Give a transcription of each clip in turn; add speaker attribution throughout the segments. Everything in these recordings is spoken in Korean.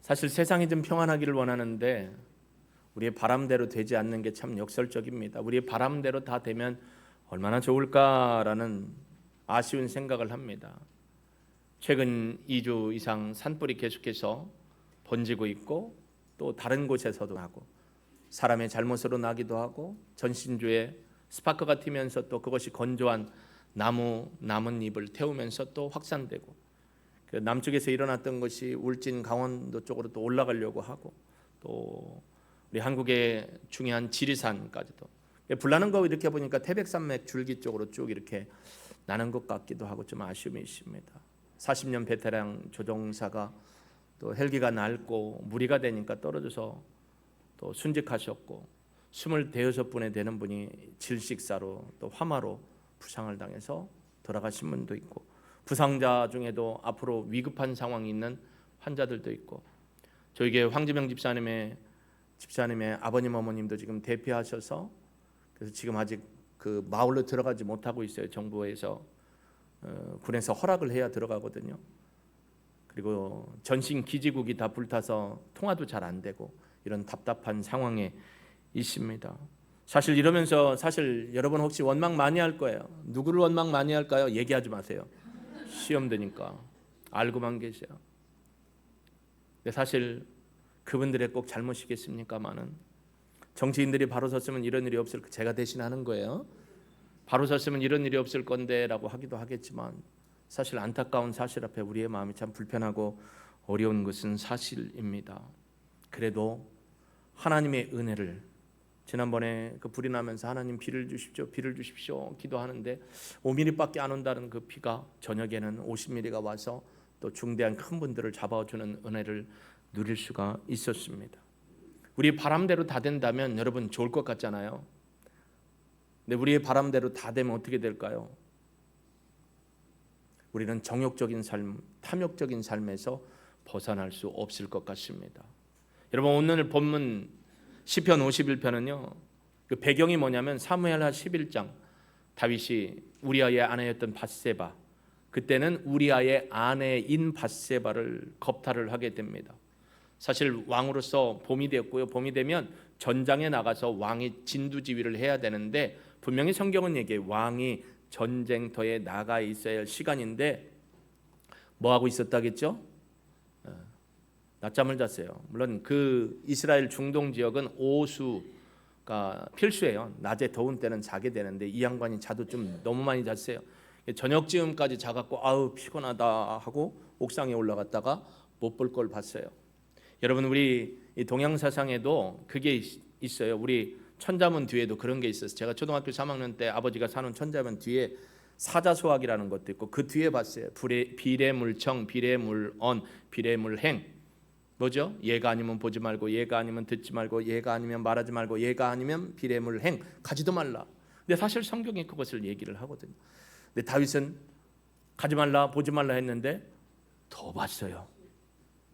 Speaker 1: 사실 세상이 좀 평안하기를 원하는데 우리의 바람대로 되지 않는 게 참 역설적입니다. 우리의 바람대로 다 되면 얼마나 좋을까라는 아쉬운 생각을 합니다. 최근 2주 이상 산불이 계속해서 번지고 있고 또 다른 곳에서도 하고 사람의 잘못으로 나기도 하고 전신주에 스파크가 튀면서 또 그것이 건조한 나무 나뭇잎을 태우면서 또 확산되고 그 남쪽에서 일어났던 것이 울진 강원도 쪽으로 또 올라가려고 하고 또 우리 한국의 중요한 지리산까지도 불나는 거 이렇게 보니까 태백산맥 줄기 쪽으로 쭉 이렇게 나는 것 같기도 하고 좀 아쉬움이 있습니다. 40년 베테랑 조종사가 또 헬기가 낡고 무리가 되니까 떨어져서 또 순직하셨고 25분에 되는 분이 질식사로 또 화마로 부상을 당해서 돌아가신 분도 있고 부상자 중에도 앞으로 위급한 상황이 있는 환자들도 있고 저희 교회 황지명 집사님의 아버님 어머님도 지금 대피하셔서 그래서 지금 아직 그 마을로 들어가지 못하고 있어요. 정부에서 군에서 허락을 해야 들어가거든요. 그리고 전신 기지국이 다 불타서 통화도 잘 안 되고 이런 답답한 상황에 있습니다. 사실 이러면서 사실 여러분 혹시 원망 많이 할 거예요. 누구를 원망 많이 할까요? 얘기하지 마세요. 시험 드니까 알고만 계세요. 근데 사실 그분들의 꼭 잘못이겠습니까마는 정치인들이 바로 섰으면 이런 일이 없을 제가 대신하는 거예요. 바로 섰으면 이런 일이 없을 건데라고 하기도 하겠지만 사실 안타까운 사실 앞에 우리의 마음이 참 불편하고 어려운 것은 사실입니다. 그래도 하나님의 은혜를 지난번에 그 불이 나면서 하나님 비를 주십시오 기도하는데 5mm밖에 안 온다는 그 비가 저녁에는 50mm가 와서 또 중대한 큰 분들을 잡아주는 은혜를 누릴 수가 있었습니다. 우리 바람대로 다 된다면 여러분 좋을 것 같잖아요. 근데 우리의 바람대로 다 되면 어떻게 될까요? 우리는 정욕적인 삶, 탐욕적인 삶에서 벗어날 수 없을 것 같습니다. 여러분 오늘 본문 시편 51편은요. 그 배경이 뭐냐면 사무엘하 11장 다윗이 우리아의 아내였던 밧세바 그때는 우리아의 아내인 밧세바를 겁탈을 하게 됩니다. 사실 왕으로서 봄이 되었고요. 봄이 되면 전장에 나가서 왕이 진두지휘를 해야 되는데 분명히 성경은 얘기해요. 왕이 전쟁터에 나가 있어야 할 시간인데 뭐 하고 있었다겠죠? 낮잠을 잤어요. 물론 그 이스라엘 중동 지역은 오수가 필수예요. 낮에 더운 때는 자게 되는데 이 양반이 자도 좀 너무 많이 잤어요. 저녁쯤까지 자갖고 아우 피곤하다 하고 옥상에 올라갔다가 못 볼 걸 봤어요. 여러분 우리 동양 사상에도 그게 있어요. 우리 천자문 뒤에도 그런 게 있었어요. 제가 초등학교 3학년 때 아버지가 사는 천자문 뒤에 사자수학이라는 것도 있고 그 뒤에 봤어요. 비례물청, 비례물언, 비례물행. 뭐죠? 얘가 아니면 보지 말고, 얘가 아니면 듣지 말고, 얘가 아니면 말하지 말고, 얘가 아니면 비례물행 가지도 말라. 근데 사실 성경이 그것을 얘기를 하거든요. 근데 다윗은 가지 말라, 보지 말라 했는데 더 봤어요.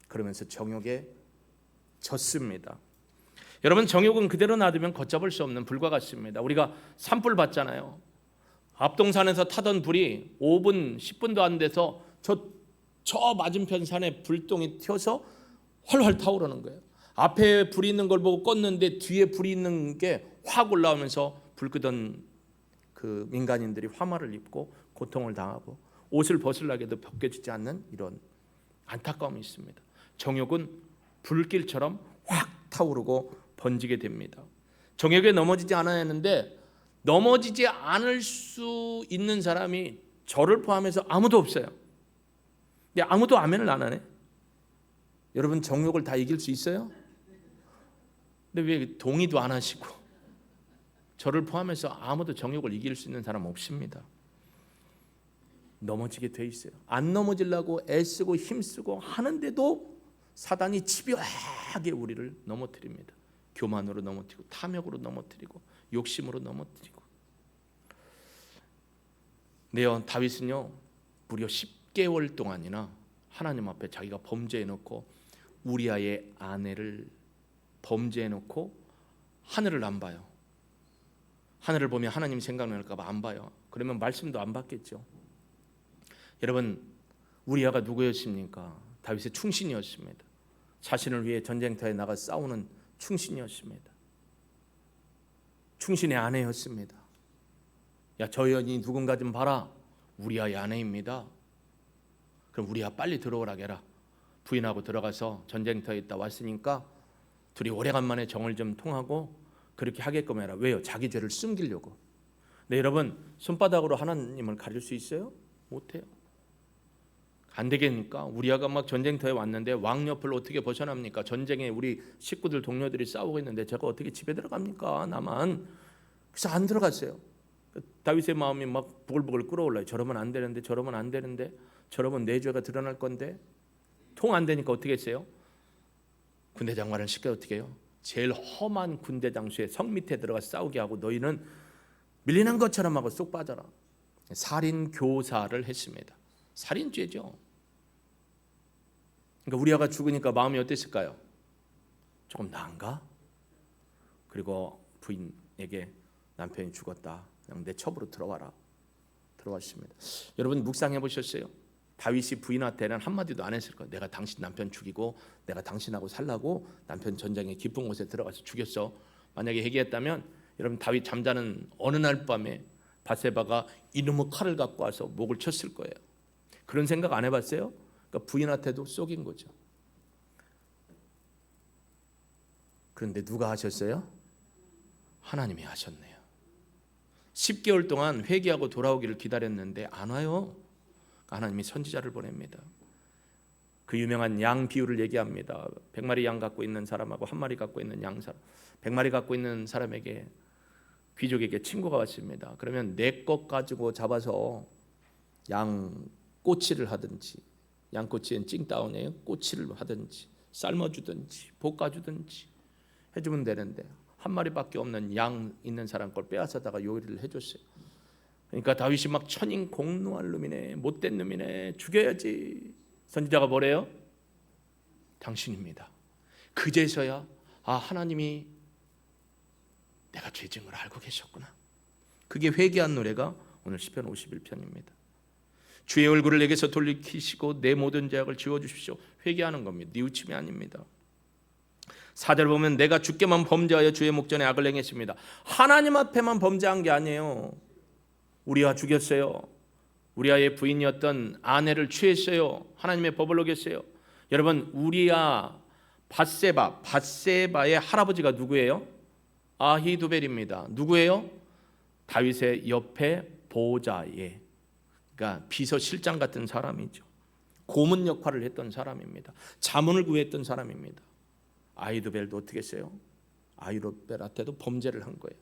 Speaker 1: 그러면서 정욕에 졌습니다. 여러분 정욕은 그대로 놔두면 걷잡을 수 없는 불과 같습니다. 우리가 산불 봤잖아요. 압동산에서 타던 불이 5분 10분도 안 돼서 저 맞은편 산에 불똥이 튀어서 활활 타오르는 거예요. 앞에 불이 있는 걸 보고 껐는데 뒤에 불이 있는 게 확 올라오면서 불 끄던 그 민간인들이 화마를 입고 고통을 당하고 옷을 벗으려고 해도 벗겨지지 않는 이런 안타까움이 있습니다. 정욕은 불길처럼 확 타오르고 번지게 됩니다. 정욕에 넘어지지 않아야 했는데 넘어지지 않을 수 있는 사람이 저를 포함해서 아무도 없어요. 근데 아무도 아멘을 안 하네. 여러분 정욕을 다 이길 수 있어요? 근데 왜 동의도 안 하시고 저를 포함해서 아무도 정욕을 이길 수 있는 사람 없습니다. 넘어지게 돼 있어요. 안 넘어지려고 애쓰고 힘쓰고 하는데도 사단이 집요하게 우리를 넘어뜨립니다. 교만으로 넘어뜨리고 탐욕으로 넘어뜨리고 욕심으로 넘어뜨리고. 네요, 다윗은요 무려 10개월 동안이나 하나님 앞에 자기가 범죄해놓고 우리아의 아내를 범죄해놓고 하늘을 안 봐요. 하늘을 보면 하나님 생각날까 봐 안 봐요. 그러면 말씀도 안 받겠죠. 여러분 우리아가 누구였습니까? 다윗의 충신이었습니다. 자신을 위해 전쟁터에 나가 싸우는 충신이었습니다. 충신의 아내였습니다. 야, 저 여인이 누군가 좀 봐라. 우리아의 아내입니다. 그럼 우리아 빨리 들어오라 해라. 부인하고 들어가서 전쟁터에 있다 왔으니까 둘이 오래간만에 정을 좀 통하고 그렇게 하게끔 해라. 왜요? 자기 죄를 숨기려고. 네, 여러분, 손바닥으로 하나님을 가릴 수 있어요? 못해요. 안 되겠습니까? 우리아가 막 전쟁터에 왔는데 왕 옆을 어떻게 벗어납니까? 전쟁에 우리 식구들 동료들이 싸우고 있는데 제가 어떻게 집에 들어갑니까? 나만. 그래서 안 들어갔어요. 다윗의 마음이 막 보글보글 끓어올라요. 저러면 안 되는데, 저러면 안 되는데, 저러면 내 죄가 드러날 건데. 통 안 되니까 어떻게 했어요? 군대 장관을 시켜 어떻게 해요? 제일 험한 군대 장소에 성 밑에 들어가 싸우게 하고 너희는 밀리는 것처럼 하고 쏙 빠져라. 살인 교사를 했습니다. 살인죄죠. 그러니까 우리아가 죽으니까 마음이 어땠을까요? 조금 나은가? 그리고 부인에게 남편이 죽었다. 그냥 내 첩으로 들어와라. 들어왔습니다. 여러분 묵상해 보셨어요? 다윗이 부인한테는 한마디도 안 했을 거예요. 내가 당신 남편 죽이고 내가 당신하고 살라고 남편 전쟁에 깊은 곳에 들어가서 죽였어. 만약에 얘기했다면 여러분 다윗 잠자는 어느 날 밤에 바세바가 이놈의 칼을 갖고 와서 목을 쳤을 거예요. 그런 생각 안 해봤어요? 그러니까 부인한테도 속인 거죠. 그런데 누가 하셨어요? 하나님이 하셨네요. 10개월 동안 회개하고 돌아오기를 기다렸는데 안 와요. 하나님이 선지자를 보냅니다. 그 유명한 양 비유를 얘기합니다. 100마리 양 갖고 있는 사람하고 1마리 갖고 있는 양 사람. 100마리 갖고 있는 사람에게 귀족에게 친구가 왔습니다. 그러면 내 것 가지고 잡아서 양 꼬치를 하든지, 양꼬치엔 찡따오네요. 꼬치를 하든지 삶아주든지 볶아주든지 해주면 되는데 1마리밖에 없는 양 있는 사람 걸 빼앗아다가 요리를 해줬어요. 그러니까 다윗이 막 천인 공노할 놈이네, 못된 놈이네, 죽여야지. 선지자가 뭐래요? 당신입니다. 그제서야 하나님이 내가 죄짐을 알고 계셨구나. 그게 회개한 노래가 오늘 시편 51편입니다. 주의 얼굴을 내게서 돌리키시고 내 모든 죄악을 지워주십시오. 회개하는 겁니다. 뉘우침이 아닙니다. 4절 보면 내가 주께만 범죄하여 주의 목전에 악을 행했습니다. 하나님 앞에만 범죄한 게 아니에요. 우리아 죽였어요. 우리아의 부인이었던 아내를 취했어요. 하나님의 법을 어겼어요. 여러분 우리아 바세바의 할아버지가 누구예요? 아히두벨입니다. 누구예요? 다윗의 옆에 보좌에, 그러니까 비서실장 같은 사람이죠. 고문 역할을 했던 사람입니다. 자문을 구했던 사람입니다. 아히두벨도 어떻게 했어요? 아히두벨한테도 범죄를 한 거예요.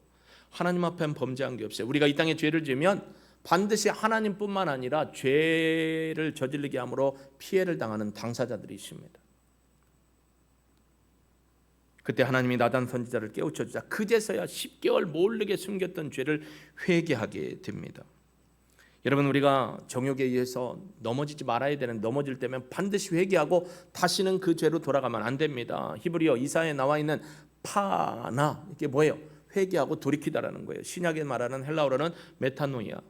Speaker 1: 하나님 앞에는 범죄한 게 없어요. 우리가 이 땅에 죄를 지으면 반드시 하나님뿐만 아니라 죄를 저지르게 함으로 피해를 당하는 당사자들이 있습니다. 그때 하나님이 나단 선지자를 깨우쳐 주자 그제서야 10개월 모르게 숨겼던 죄를 회개하게 됩니다. 여러분 우리가 정욕에 의해서 넘어지지 말아야 되는, 넘어질 때면 반드시 회개하고 다시는 그 죄로 돌아가면 안 됩니다. 히브리어 이사에 나와 있는 파나, 이게 뭐예요? 회개하고 돌이키다라는 거예요. 신약에 말하는 헬라어로는 메타노이아,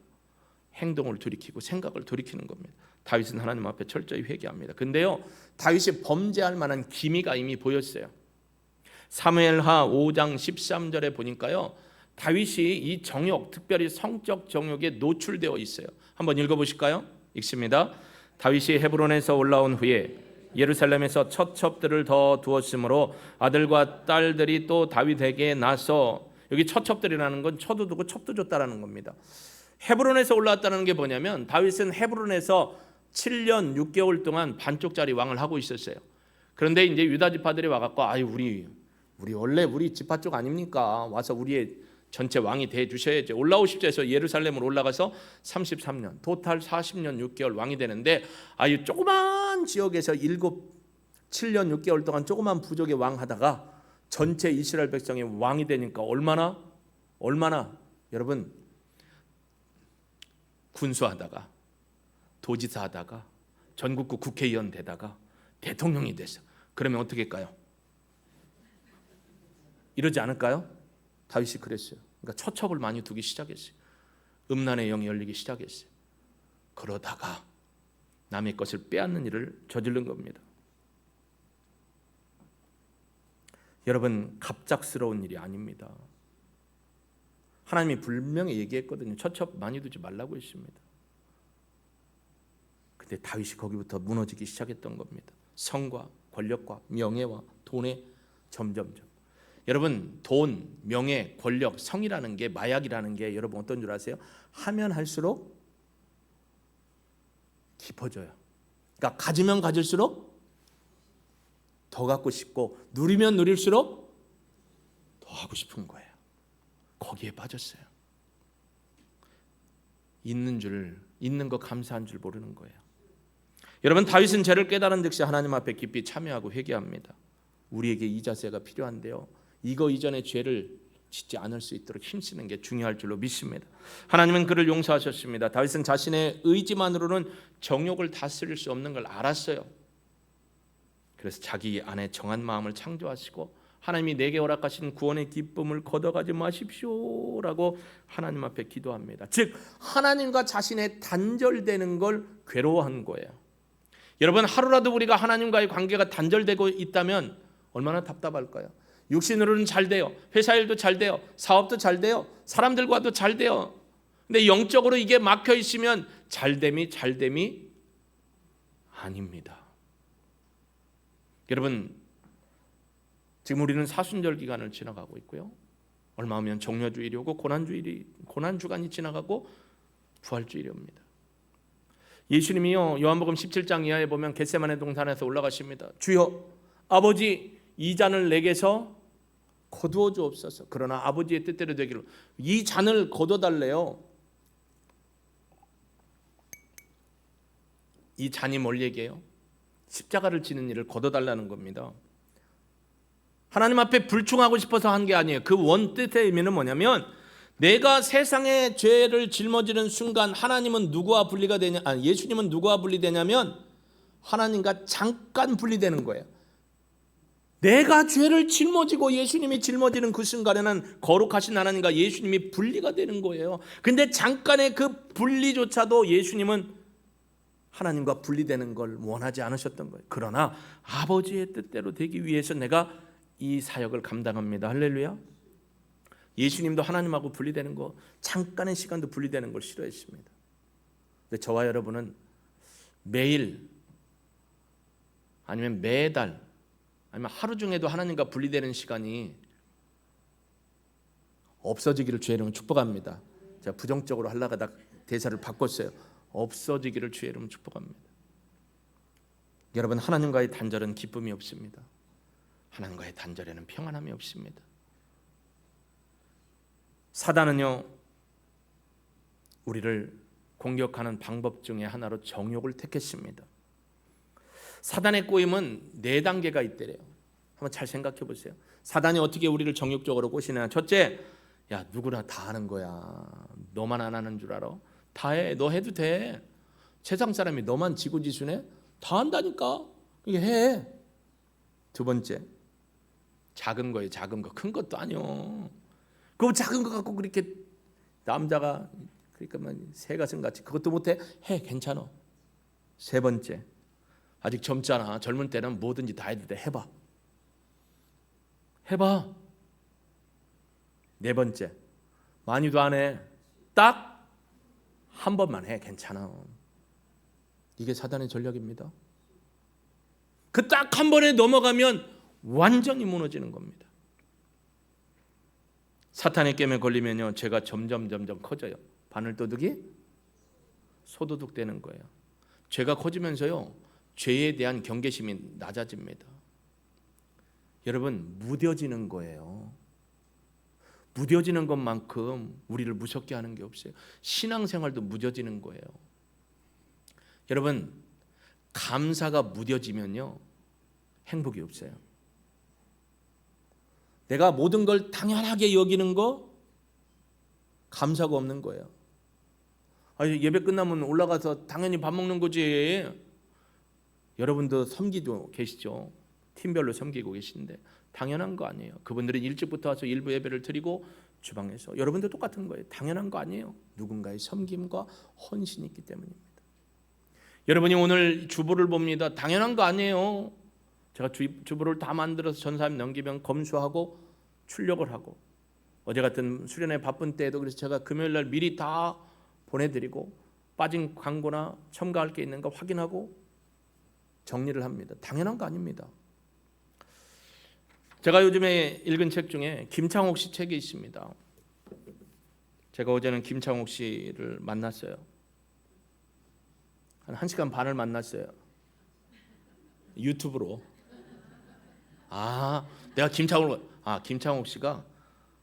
Speaker 1: 행동을 돌이키고 생각을 돌이키는 겁니다. 다윗은 하나님 앞에 철저히 회개합니다. 근데요 다윗이 범죄할 만한 기미가 이미 보였어요. 사무엘하 5장 13절에 보니까요 다윗이 이 정욕, 특별히 성적 정욕에 노출되어 있어요. 한번 읽어보실까요? 읽습니다. 다윗이 헤브론에서 올라온 후에 예루살렘에서 첫 첩들을 더 두었으므로 아들과 딸들이 또 다윗에게 나서, 여기 첫 첩들이라는 건 쳐도 두고 첩도 줬다라는 겁니다. 헤브론에서 올라왔다는 게 뭐냐면 다윗은 헤브론에서 7년 6개월 동안 반쪽짜리 왕을 하고 있었어요. 그런데 이제 유다 지파들이 와갖고 우리 원래 우리 지파 쪽 아닙니까? 와서 우리의 전체 왕이 돼 주셔야죠. 올라오십시오 해서 예루살렘으로 올라가서 33년, 토탈 40년 6개월 왕이 되는데 이 조그만 지역에서 7년 6개월 동안 조그만 부족의 왕 하다가 전체 이스라엘 백성의 왕이 되니까 얼마나 여러분 군수하다가 도지사 하다가 전국구 국회의원 되다가 대통령이 됐어. 그러면 어떻게 할까요? 이러지 않을까요? 다윗이 그랬어요. 그러니까 처첩을 많이 두기 시작했어요. 음란의 영이 열리기 시작했어요. 그러다가 남의 것을 빼앗는 일을 저지른 겁니다. 여러분, 갑작스러운 일이 아닙니다. 하나님이 분명히 얘기했거든요. 처첩 많이 두지 말라고 했습니다. 근데 다윗이 거기부터 무너지기 시작했던 겁니다. 성과 권력과 명예와 돈에 점점점. 여러분, 돈, 명예, 권력, 성이라는 게, 마약이라는 게 여러분 어떤 줄 아세요? 하면 할수록 깊어져요. 그러니까 가지면 가질수록 더 갖고 싶고, 누리면 누릴수록 더 하고 싶은 거예요. 거기에 빠졌어요. 있는 거 감사한 줄 모르는 거예요. 여러분, 다윗은 죄를 깨달은 즉시 하나님 앞에 깊이 참여하고 회개합니다. 우리에게 이 자세가 필요한데요, 이거 이전에 죄를 짓지 않을 수 있도록 힘쓰는 게 중요할 줄로 믿습니다. 하나님은 그를 용서하셨습니다. 다윗은 자신의 의지만으로는 정욕을 다스릴 수 없는 걸 알았어요. 그래서 자기 안에 정한 마음을 창조하시고, 하나님이 내게 허락하신 구원의 기쁨을 걷어가지 마십시오라고 하나님 앞에 기도합니다. 즉, 하나님과 자신의 단절되는 걸 괴로워한 거예요. 여러분, 하루라도 우리가 하나님과의 관계가 단절되고 있다면 얼마나 답답할까요? 육신으로는 잘 돼요. 회사 일도 잘 돼요. 사업도 잘 돼요. 사람들과도 잘 돼요. 근데 영적으로 이게 막혀 있으면 잘됨이 아닙니다. 여러분, 지금 우리는 사순절 기간을 지나가고 있고요. 얼마 후면 종려주일이 오고 고난주간이 지나가고 부활주일이 옵니다. 예수님이요, 요한복음 17장 이하에 보면 겟세마네 동산에서 올라가십니다. 주여, 아버지, 이 잔을 내게서 거두어 주옵소서. 그러나 아버지의 뜻대로 되기를. 이 잔을 거둬달래요. 이 잔이 뭘 얘기해요? 십자가를 지는 일을 거둬달라는 겁니다. 하나님 앞에 불충하고 싶어서 한 게 아니에요. 그 원뜻의 의미는 뭐냐면, 내가 세상의 죄를 짊어지는 순간 하나님은 누구와 분리가 되냐? 예수님은 누구와 분리되냐면 하나님과 잠깐 분리되는 거예요. 내가 죄를 짊어지고 예수님이 짊어지는 그 순간에는 거룩하신 하나님과 예수님이 분리가 되는 거예요. 근데 잠깐의 그 분리조차도 예수님은 하나님과 분리되는 걸 원하지 않으셨던 거예요. 그러나 아버지의 뜻대로 되기 위해서 내가 이 사역을 감당합니다. 할렐루야. 예수님도 하나님하고 분리되는 거, 잠깐의 시간도 분리되는 걸 싫어했습니다. 근데 저와 여러분은 매일 아니면 매달 아니면 하루 중에도 하나님과 분리되는 시간이 없어지기를 주의 이름으로 축복합니다. 제가 부정적으로 하려고 하다 대사를 바꿨어요. 없어지기를 주의 이름으로 축복합니다. 여러분, 하나님과의 단절은 기쁨이 없습니다. 하나님과의 단절에는 평안함이 없습니다. 사단은요, 우리를 공격하는 방법 중에 하나로 정욕을 택했습니다. 사단의 꼬임은 4단계가 있대요. 한번 잘 생각해 보세요. 사단이 어떻게 우리를 정욕적으로 꼬시냐. 첫째, 야, 누구나 다 하는 거야. 너만 안 하는 줄 알아? 다 해. 너 해도 돼. 세상 사람이 너만 지고지순해? 다 한다니까. 이게 해. 두 번째, 작은 거예요. 작은 거. 큰 것도 아니요. 그 작은 거 갖고 그렇게 남자가 그러니까 새가슴 같이 그것도 못해? 해. 괜찮아. 세 번째, 아직 젊잖아. 젊은 때는 뭐든지 다 해도 돼. 해봐. 네 번째, 많이도 안 해. 딱 한 번만 해. 괜찮아. 이게 사단의 전략입니다. 그 딱 한 번에 넘어가면 완전히 무너지는 겁니다. 사탄의 깸에 걸리면요, 죄가 점점 커져요. 바늘도둑이 소도둑 되는 거예요. 죄가 커지면서요, 죄에 대한 경계심이 낮아집니다. 여러분, 무뎌지는 거예요. 무뎌지는 것만큼 우리를 무섭게 하는 게 없어요. 신앙생활도 무뎌지는 거예요. 여러분, 감사가 무뎌지면요, 행복이 없어요. 내가 모든 걸 당연하게 여기는 거, 감사가 없는 거예요. 예배 끝나면 올라가서 당연히 밥 먹는 거지. 여러분도 섬기도 계시죠. 팀별로 섬기고 계신데 당연한 거 아니에요. 그분들은 일찍부터 와서 일부 예배를 드리고 주방에서, 여러분도 똑같은 거예요. 당연한 거 아니에요. 누군가의 섬김과 헌신이 있기 때문입니다. 여러분이 오늘 주보를 봅니다. 당연한 거 아니에요. 제가 주부를 다 만들어서 전사님 넘기면 검수하고 출력을 하고, 어제 같은 수련회 바쁜 때에도 그래서 제가 금요일 날 미리 다 보내드리고 빠진 광고나 첨가할 게 있는가 확인하고 정리를 합니다. 당연한 거 아닙니다. 제가 요즘에 읽은 책 중에 김창옥 씨 책이 있습니다. 제가 어제는 김창옥 씨를 만났어요. 한 1시간 반을 만났어요. 유튜브로. 내가 김창옥 씨가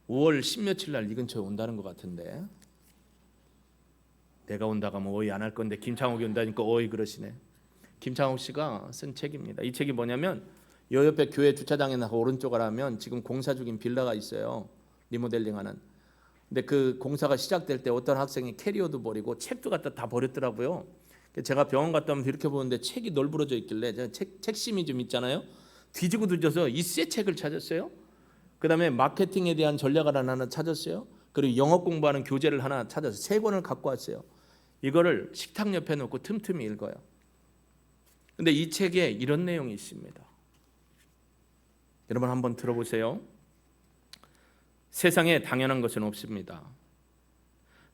Speaker 1: 5월 10며칠 날 이 근처에 온다는 것 같은데, 내가 온다고 하면 어이 안 할 건데 김창옥이 온다니까 어이 그러시네. 김창옥 씨가 쓴 책입니다. 이 책이 뭐냐면, 요 옆에 교회 주차장에 나가 오른쪽을 하면 지금 공사 중인 빌라가 있어요. 리모델링하는. 근데 그 공사가 시작될 때 어떤 학생이 캐리어도 버리고 책도 갖다 다 버렸더라고요. 제가 병원 갔다 오면 이렇게 보는데 책이 널브러져 있길래 제가 책심이 좀 있잖아요. 뒤지고 뒤져서 이 새 책을 찾았어요. 그 다음에 마케팅에 대한 전략을 하나 찾았어요. 그리고 영어 공부하는 교재를 하나 찾아서 3권을 갖고 왔어요. 이거를 식탁 옆에 놓고 틈틈이 읽어요. 근데 이 책에 이런 내용이 있습니다. 여러분 한번 들어보세요. 세상에 당연한 것은 없습니다.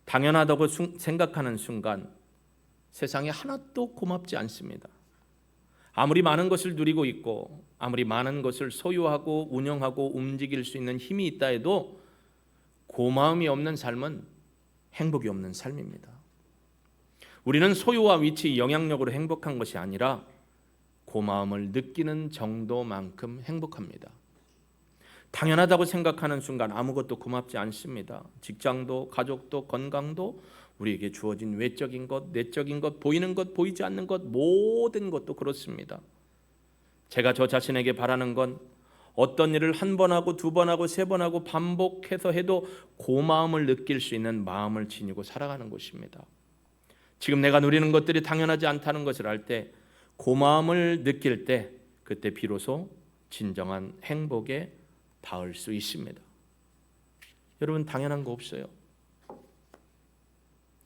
Speaker 1: 당연하다고 생각하는 순간 세상에 하나도 고맙지 않습니다. 아무리 많은 것을 누리고 있고 아무리 많은 것을 소유하고 운영하고 움직일 수 있는 힘이 있다 해도 고마움이 없는 삶은 행복이 없는 삶입니다. 우리는 소유와 위치, 영향력으로 행복한 것이 아니라 고마움을 느끼는 정도만큼 행복합니다. 당연하다고 생각하는 순간 아무것도 고맙지 않습니다. 직장도, 가족도, 건강도, 우리에게 주어진 외적인 것, 내적인 것, 보이는 것, 보이지 않는 것, 모든 것도 그렇습니다. 제가 저 자신에게 바라는 건 어떤 일을 한 번 하고 두 번 하고 세 번 하고 반복해서 해도 고마움을 느낄 수 있는 마음을 지니고 살아가는 것입니다. 지금 내가 누리는 것들이 당연하지 않다는 것을 알 때, 고마움을 느낄 때, 그때 비로소 진정한 행복에 닿을 수 있습니다. 여러분, 당연한 거 없어요.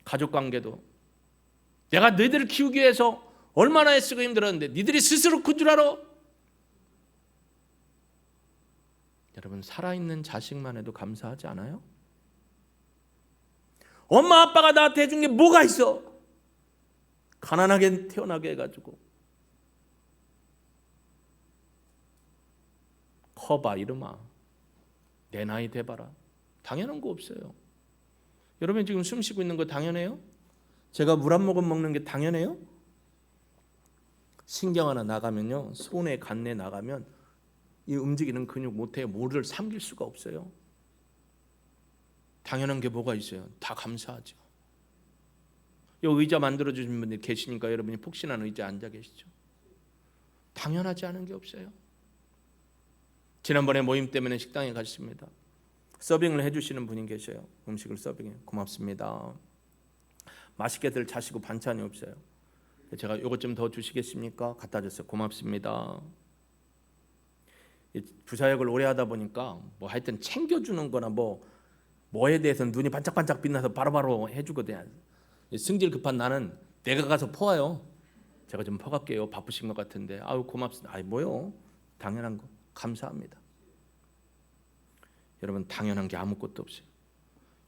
Speaker 1: 가족관계도 내가 너희들을 키우기 위해서 얼마나 애쓰고 힘들었는데 니들이 스스로 큰 줄 알아? 여러분, 살아있는 자식만 해도 감사하지 않아요? 엄마 아빠가 나한테 해준 게 뭐가 있어? 가난하게 태어나게 해가지고. 커봐 이름아, 내 나이 돼봐라. 당연한 거 없어요. 여러분 지금 숨 쉬고 있는 거 당연해요? 제가 물 한 모금 먹는 게 당연해요? 신경 하나 나가면요, 손에 간내 나가면 이 움직이는 근육 못해요. 뭐를 삼킬 수가 없어요. 당연한 게 뭐가 있어요? 다 감사하죠. 이 의자 만들어 주신 분들 계시니까 여러분이 푹신한 의자에 앉아 계시죠. 당연하지 않은 게 없어요. 지난번에 모임 때문에 식당에 갔습니다. 서빙을 해주시는 분이 계셔요. 음식을 서빙해. 고맙습니다. 맛있게들 자시고 반찬이 없어요. 제가 이것 좀 더 주시겠습니까? 갖다 줬어요. 고맙습니다. 부사역을 오래 하다 보니까 뭐 하여튼 챙겨주는 거나 뭐에 대해서 눈이 반짝반짝 빛나서 바로바로 해주거든요. 승질 급한 나는 내가 가서 퍼와요. 제가 좀 퍼갈게요. 바쁘신 것 같은데. 아유 고맙습니다. 아이 뭐요? 당연한 거. 감사합니다. 여러분, 당연한 게 아무것도 없어요.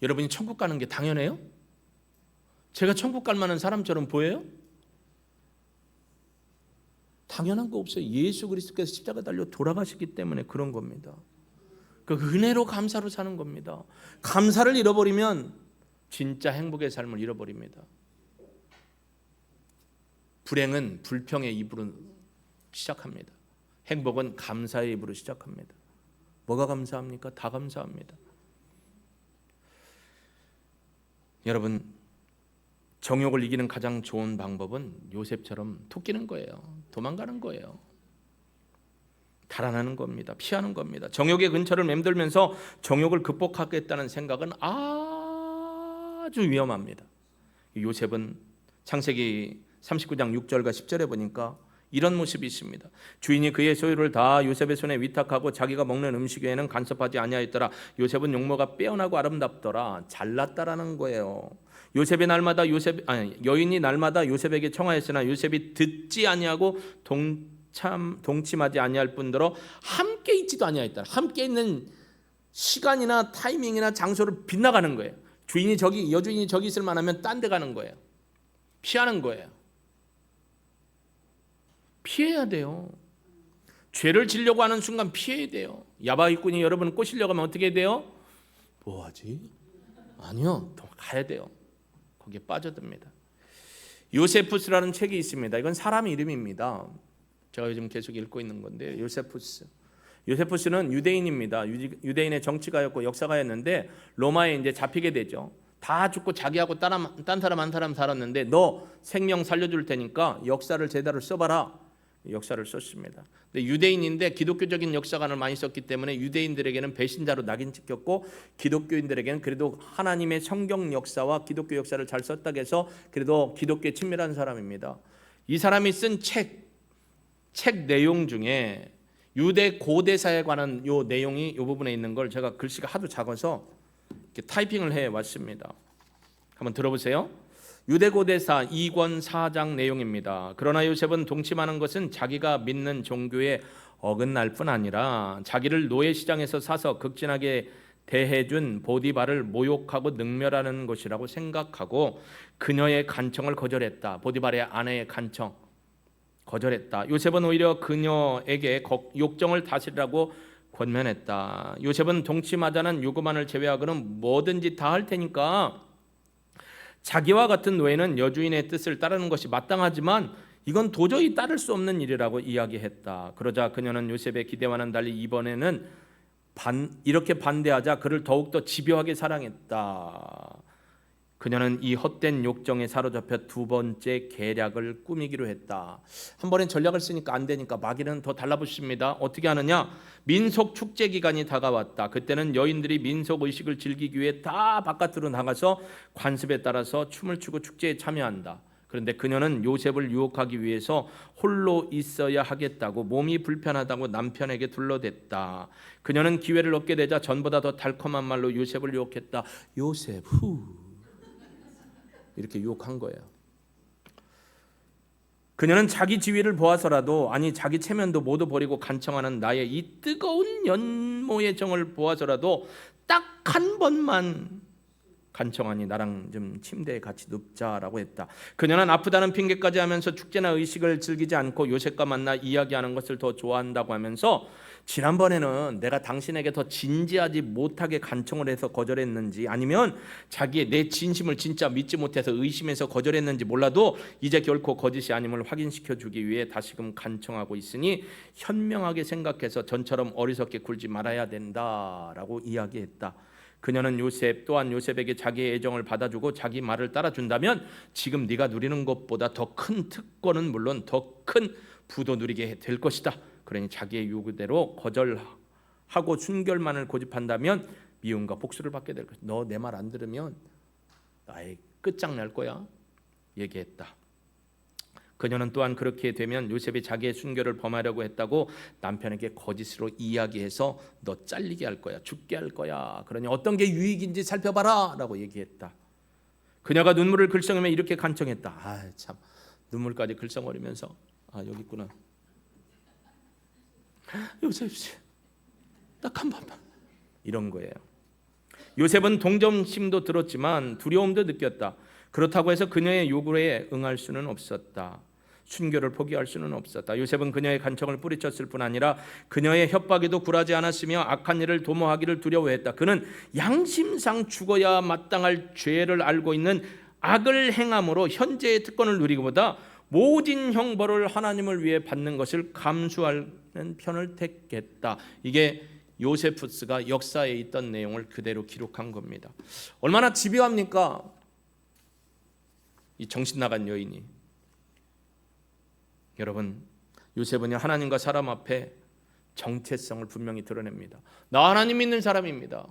Speaker 1: 여러분이 천국 가는 게 당연해요? 제가 천국 갈 만한 사람처럼 보여요? 당연한 거 없어요. 예수 그리스도께서 십자가 달려 돌아가시기 때문에 그런 겁니다. 그 은혜로 감사로 사는 겁니다. 감사를 잃어버리면 진짜 행복의 삶을 잃어버립니다. 불행은 불평의 입으로 시작합니다. 행복은 감사의 입으로 시작합니다. 뭐가 감사합니까? 다 감사합니다. 여러분, 정욕을 이기는 가장 좋은 방법은 요셉처럼 토끼는 거예요. 도망가는 거예요. 달아나는 겁니다. 피하는 겁니다. 정욕의 근처를 맴돌면서 정욕을 극복하겠다는 생각은 아주 위험합니다. 요셉은 창세기 39장 6절과 10절에 보니까 이런 모습이 있습니다. 주인이 그의 소유를 다 요셉의 손에 위탁하고 자기가 먹는 음식 외에는 간섭하지 아니하였더라. 요셉은 용모가 빼어나고 아름답더라. 잘났다라는 거예요. 여인이 날마다 요셉에게 청하였으나 요셉이 듣지 아니하고 동침하지 아니할 뿐더러 함께 있지도 아니하였다. 함께 있는 시간이나 타이밍이나 장소를 빗나가는 거예요. 주인이 저기, 여주인이 저기 있을 만하면 딴 데 가는 거예요. 피하는 거예요. 피해야 돼요. 죄를 지려고 하는 순간 피해야 돼요. 야바이꾼이 여러분을 꼬시려고 하면 어떻게 돼요? 뭐하지? 아니요, 더 가야 돼요. 거기에 빠져듭니다. 요세푸스라는 책이 있습니다. 이건 사람 이름입니다. 제가 요즘 계속 읽고 있는 건데, 요세푸스는 유대인입니다. 유대인의 정치가였고 역사가였는데 로마에 이제 잡히게 되죠. 다 죽고 자기하고 딴 사람 한 사람 살았는데 너 생명 살려줄 테니까 역사를 제대로 써봐라. 역사를 썼습니다. 근데 유대인인데 기독교적인 역사관을 많이 썼기 때문에 유대인들에게는 배신자로 낙인 찍혔고 기독교인들에게는 그래도 하나님의 성경 역사와 기독교 역사를 잘 썼다고 해서 그래도 기독교에 친밀한 사람입니다. 이 사람이 쓴 책 내용 중에 유대 고대사에 관한 요 내용이 요 부분에 있는 걸 제가 글씨가 하도 작아서 이렇게 타이핑을 해 왔습니다. 한번 들어보세요. 유대고대사 2권 4장 내용입니다. 그러나 요셉은 동침하는 것은 자기가 믿는 종교에 어긋날 뿐 아니라 자기를 노예시장에서 사서 극진하게 대해준 보디발을 모욕하고 능멸하는 것이라고 생각하고 그녀의 간청을 거절했다. 보디발의 아내의 간청 거절했다. 요셉은 오히려 그녀에게 욕정을 다스리라고 권면했다. 요셉은 동침하자는 요구만을 제외하고는 뭐든지 다 할 테니까 자기와 같은 노예는 여주인의 뜻을 따르는 것이 마땅하지만 이건 도저히 따를 수 없는 일이라고 이야기했다. 그러자 그녀는 요셉의 기대와는 달리 이번에는 이렇게 반대하자 그를 더욱더 집요하게 사랑했다. 그녀는 이 헛된 욕정에 사로잡혀 두 번째 계략을 꾸미기로 했다. 한 번에 전략을 쓰니까 안 되니까 마귀는 더 달라붙습니다. 어떻게 하느냐? 민속 축제 기간이 다가왔다. 그때는 여인들이 민속 의식을 즐기기 위해 다 바깥으로 나가서 관습에 따라서 춤을 추고 축제에 참여한다. 그런데 그녀는 요셉을 유혹하기 위해서 홀로 있어야 하겠다고 몸이 불편하다고 남편에게 둘러댔다. 그녀는 기회를 얻게 되자 전보다 더 달콤한 말로 요셉을 유혹했다. 요셉 이렇게 유혹한 거예요. 그녀는 자기 지위를 보아서라도 아니 자기 체면도 모두 버리고 간청하는 나의 이 뜨거운 연모의 정을 보아서라도 딱 한 번만 간청하니 나랑 좀 침대에 같이 눕자라고 했다. 그녀는 아프다는 핑계까지 하면서 축제나 의식을 즐기지 않고 요셉과 만나 이야기하는 것을 더 좋아한다고 하면서 지난번에는 내가 당신에게 더 진지하지 못하게 간청을 해서 거절했는지 아니면 자기의 내 진심을 진짜 믿지 못해서 의심해서 거절했는지 몰라도 이제 결코 거짓이 아님을 확인시켜 주기 위해 다시금 간청하고 있으니 현명하게 생각해서 전처럼 어리석게 굴지 말아야 된다라고 이야기했다. 그녀는 요셉 또한 요셉에게 자기의 애정을 받아주고 자기 말을 따라준다면 지금 네가 누리는 것보다 더 큰 특권은 물론 더 큰 부도 누리게 될 것이다. 그러니 자기의 요구대로 거절하고 순결만을 고집한다면 미움과 복수를 받게 될 것이다. 너 내 말 안 들으면 나의 끝장날 거야 얘기했다. 그녀는 또한 그렇게 되면 요셉이 자기의 순결을 범하려고 했다고 남편에게 거짓으로 이야기해서 너 잘리게 할 거야, 죽게 할 거야. 그러니 어떤 게 유익인지 살펴봐라 라고 얘기했다. 그녀가 눈물을 글썽이며 이렇게 간청했다. 아 참, 눈물까지 글썽거리면서 여기 있구나. 요셉 씨, 딱 한 번만. 이런 거예요. 요셉은 동정심도 들었지만 두려움도 느꼈다. 그렇다고 해서 그녀의 요구에 응할 수는 없었다. 순교를 포기할 수는 없었다. 요셉은 그녀의 간청을 뿌리쳤을 뿐 아니라 그녀의 협박에도 굴하지 않았으며 악한 일을 도모하기를 두려워했다. 그는 양심상 죽어야 마땅할 죄를 알고 있는 악을 행함으로 현재의 특권을 누리기보다 모진 형벌을 하나님을 위해 받는 것을 감수하는 편을 택했다. 이게 요세푸스가 역사에 있던 내용을 그대로 기록한 겁니다. 얼마나 집요합니까? 이 정신 나간 여인이. 여러분, 요셉은요 하나님과 사람 앞에 정체성을 분명히 드러냅니다. 나 하나님 믿는 사람입니다.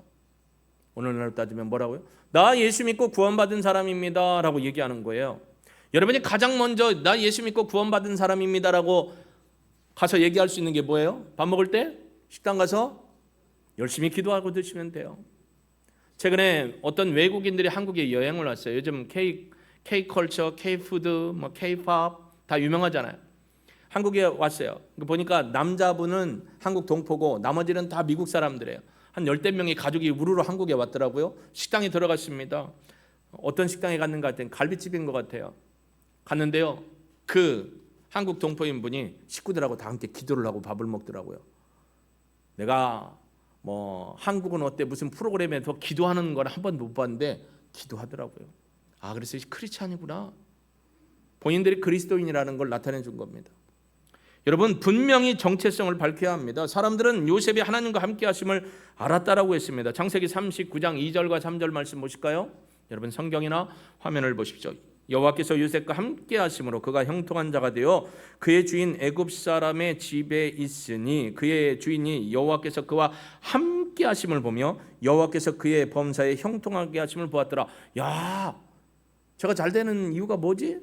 Speaker 1: 오늘날로 따지면 뭐라고요? 나 예수 믿고 구원받은 사람입니다 라고 얘기하는 거예요. 여러분이 가장 먼저 나 예수 믿고 구원받은 사람입니다 라고 가서 얘기할 수 있는 게 뭐예요? 밥 먹을 때 식당 가서 열심히 기도하고 드시면 돼요. 최근에 어떤 외국인들이 한국에 여행을 왔어요. 요즘 K 컬처, K 푸드, K 팝 다 유명하잖아요. 한국에 왔어요. 보니까 남자분은 한국 동포고 나머지는 다 미국 사람들이에요. 한 10대 명의 가족이 우르르 한국에 왔더라고요. 식당에 들어갔습니다. 어떤 식당에 갔는가 했더니 갈비집인 것 같아요. 갔는데요, 그 한국 동포인 분이 식구들하고 다 함께 기도를 하고 밥을 먹더라고요. 내가 뭐 한국은 어때 무슨 프로그램에서 기도하는 걸 한 번도 못 봤는데 기도하더라고요. 아, 그래서 크리스찬이구나. 본인들이 그리스도인이라는 걸 나타내 준 겁니다. 여러분, 분명히 정체성을 밝혀야 합니다. 사람들은 요셉이 하나님과 함께 하심을 알았다라고 했습니다. 창세기 39장 2절과 3절 말씀 보실까요? 여러분, 성경이나 화면을 보십시오. 여호와께서 요셉과 함께 하심으로 그가 형통한 자가 되어 그의 주인 애굽 사람의 집에 있으니 그의 주인이 여호와께서 그와 함께 하심을 보며 여호와께서 그의 범사에 형통하게 하심을 보았더라. 야, 제가 잘 되는 이유가 뭐지?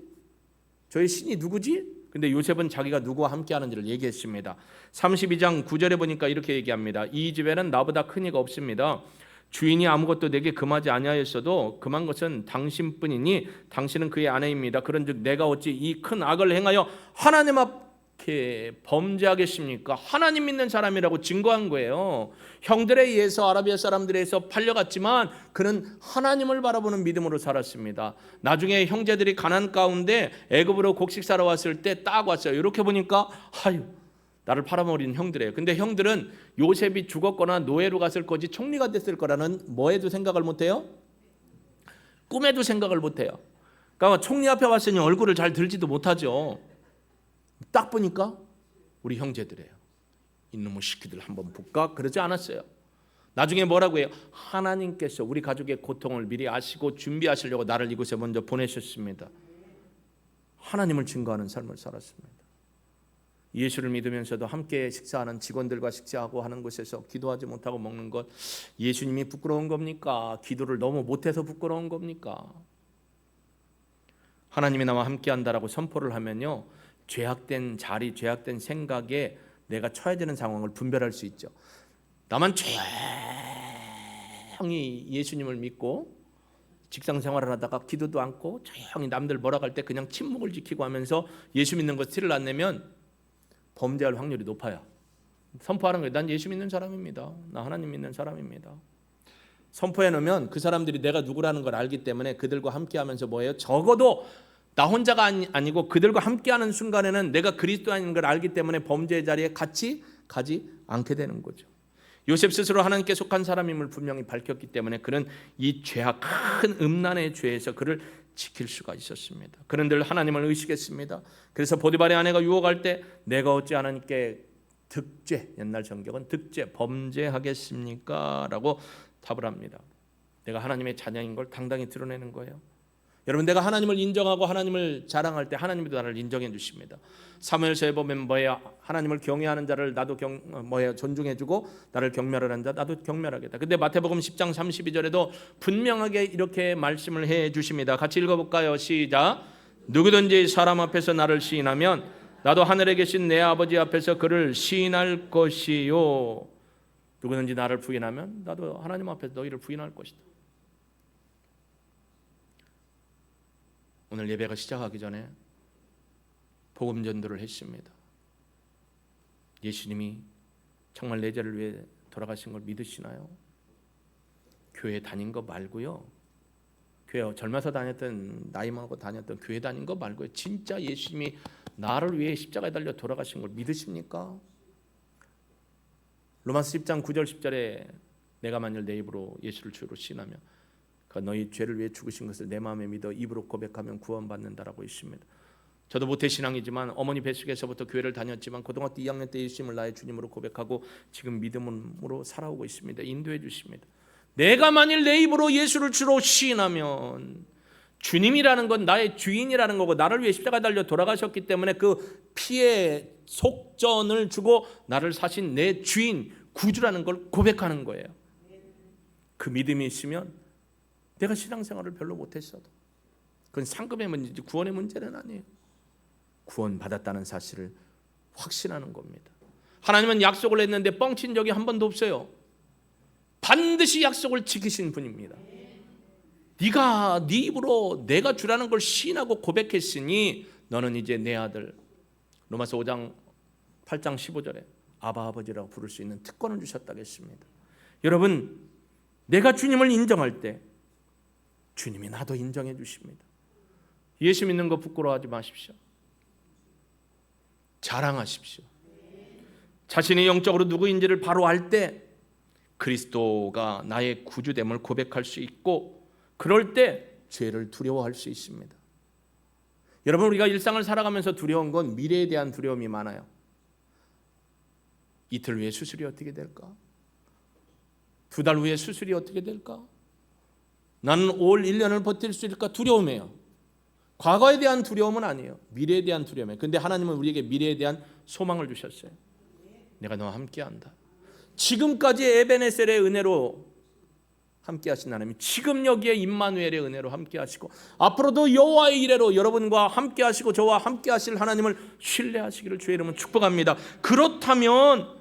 Speaker 1: 저의 신이 누구지? 근데 요셉은 자기가 누구와 함께 하는지를 얘기했습니다. 32장 9절에 보니까 이렇게 얘기합니다. 이 집에는 나보다 큰 이가 없습니다. 주인이 아무것도 내게 금하지 아니하였어도 금한 것은 당신뿐이니 당신은 그의 아내입니다. 그런즉 내가 어찌 이 큰 악을 행하여 하나님 앞에 범죄하겠습니까? 하나님 믿는 사람이라고 증거한 거예요. 형들에 의해서 아라비아 사람들에 의해서 팔려갔지만 그는 하나님을 바라보는 믿음으로 살았습니다. 나중에 형제들이 가난 가운데 애굽으로 곡식 사러 왔을 때 딱 왔어요. 이렇게 보니까 아유, 나를 팔아먹인 형들이에요. 근데 형들은 요셉이 죽었거나 노예로 갔을 거지 총리가 됐을 거라는 뭐에도 생각을 못해요? 꿈에도 생각을 못해요. 그러니까 총리 앞에 왔으니 얼굴을 잘 들지도 못하죠. 딱 보니까 우리 형제들이에요. 이놈의 시키들 한번 볼까? 그러지 않았어요. 나중에 뭐라고 해요? 하나님께서 우리 가족의 고통을 미리 아시고 준비하시려고 나를 이곳에 먼저 보내셨습니다. 하나님을 증거하는 삶을 살았습니다. 예수를 믿으면서도 함께 식사하는 직원들과 식사하고 하는 곳에서 기도하지 못하고 먹는 것, 예수님이 부끄러운 겁니까? 기도를 너무 못해서 부끄러운 겁니까? 하나님이 나와 함께 한다라고 선포를 하면요, 죄악된 자리, 죄악된 생각에 내가 처해 되는 상황을 분별할 수 있죠. 나만 조용히 예수님을 믿고 직장 생활을 하다가 기도도 않고 조용히 남들 뭐라고 할 때 그냥 침묵을 지키고 하면서 예수 믿는 것 티를 안 내면 범죄할 확률이 높아요. 선포하는 거예요. 난 예수 믿는 사람입니다. 나 하나님 믿는 사람입니다. 선포해 놓으면 그 사람들이 내가 누구라는 걸 알기 때문에 그들과 함께하면서 뭐예요? 적어도 나 혼자가 아니고 그들과 함께하는 순간에는 내가 그리스도인인 걸 알기 때문에 범죄의 자리에 같이 가지 않게 되는 거죠. 요셉 스스로 하나님께 속한 사람임을 분명히 밝혔기 때문에 그는 이 죄악, 큰 음란의 죄에서 그를 지킬 수가 있었습니다. 그는 늘 하나님을 의식했습니다. 그래서 보디발의 아내가 유혹할 때 내가 어찌 하나님께 득죄, 옛날 성경은 득죄, 범죄하겠습니까? 라고 답을 합니다. 내가 하나님의 자녀인 걸 당당히 드러내는 거예요. 여러분, 내가 하나님을 인정하고 하나님을 자랑할 때 하나님도 나를 인정해 주십니다. 사무엘서에 보면 뭐예요? 하나님을 경외하는 자를 나도 존중해주고 나를 경멸하는 자 나도 경멸하겠다. 근데 마태복음 10장 32절에도 분명하게 이렇게 말씀을 해 주십니다. 같이 읽어볼까요? 시작. 누구든지 사람 앞에서 나를 시인하면 나도 하늘에 계신 내 아버지 앞에서 그를 시인할 것이요. 누구든지 나를 부인하면 나도 하나님 앞에서 너희를 부인할 것이다. 오늘 예배가 시작하기 전에 복음 전도를 했습니다. 예수님이 정말 내 죄를 위해 돌아가신 걸 믿으시나요? 교회 다닌 거 말고요. 교회 젊어서 다녔던, 나이 먹고 다녔던 교회 다닌 거 말고요. 진짜 예수님이 나를 위해 십자가에 달려 돌아가신 걸 믿으십니까? 로마서 10장 9절 10절에 내가 만일 내 입으로 예수를 주로 시인하면 너희 죄를 위해 죽으신 것을 내 마음에 믿어 입으로 고백하면 구원받는다라고 있습니다. 저도 모태신앙이지만 어머니 뱃속에서부터 교회를 다녔지만 고등학교 2학년 때 예수님을 나의 주님으로 고백하고 지금 믿음으로 살아오고 있습니다. 인도해 주십니다. 내가 만일 내 입으로 예수를 주로 시인하면 주님이라는 건 나의 주인이라는 거고 나를 위해 십자가에 달려 돌아가셨기 때문에 그 피의 속전을 주고 나를 사신 내 주인 구주라는 걸 고백하는 거예요. 그 믿음이 있으면 내가 신앙생활을 별로 못했어도 그건 상급의 문제지 구원의 문제는 아니에요. 구원받았다는 사실을 확신하는 겁니다. 하나님은 약속을 했는데 뻥친 적이 한 번도 없어요. 반드시 약속을 지키신 분입니다. 네가 네 입으로 내가 주라는 걸 시인하고 고백했으니 너는 이제 내 아들, 로마서 5장 8장 15절에 아바 아버지라고 부를 수 있는 특권을 주셨다고 했습니다. 여러분, 내가 주님을 인정할 때 주님이 나도 인정해 주십니다. 예수 믿는 거 부끄러워하지 마십시오. 자랑하십시오. 자신이 영적으로 누구인지를 바로 알 때 그리스도가 나의 구주됨을 고백할 수 있고, 그럴 때 죄를 두려워할 수 있습니다. 여러분, 우리가 일상을 살아가면서 두려운 건 미래에 대한 두려움이 많아요. 이틀 후에 수술이 어떻게 될까? 2달 후에 수술이 어떻게 될까? 나는 올 1년을 버틸 수 있을까? 두려움이에요. 과거에 대한 두려움은 아니에요. 미래에 대한 두려움이에요. 근데 하나님은 우리에게 미래에 대한 소망을 주셨어요. 내가 너와 함께한다. 지금까지 에베네셀의 은혜로 함께하신 하나님이 지금 여기에 임마누엘의 은혜로 함께하시고, 앞으로도 여호와의 이레로 여러분과 함께하시고 저와 함께하실 하나님을 신뢰하시기를 주의 이름으로 축복합니다. 그렇다면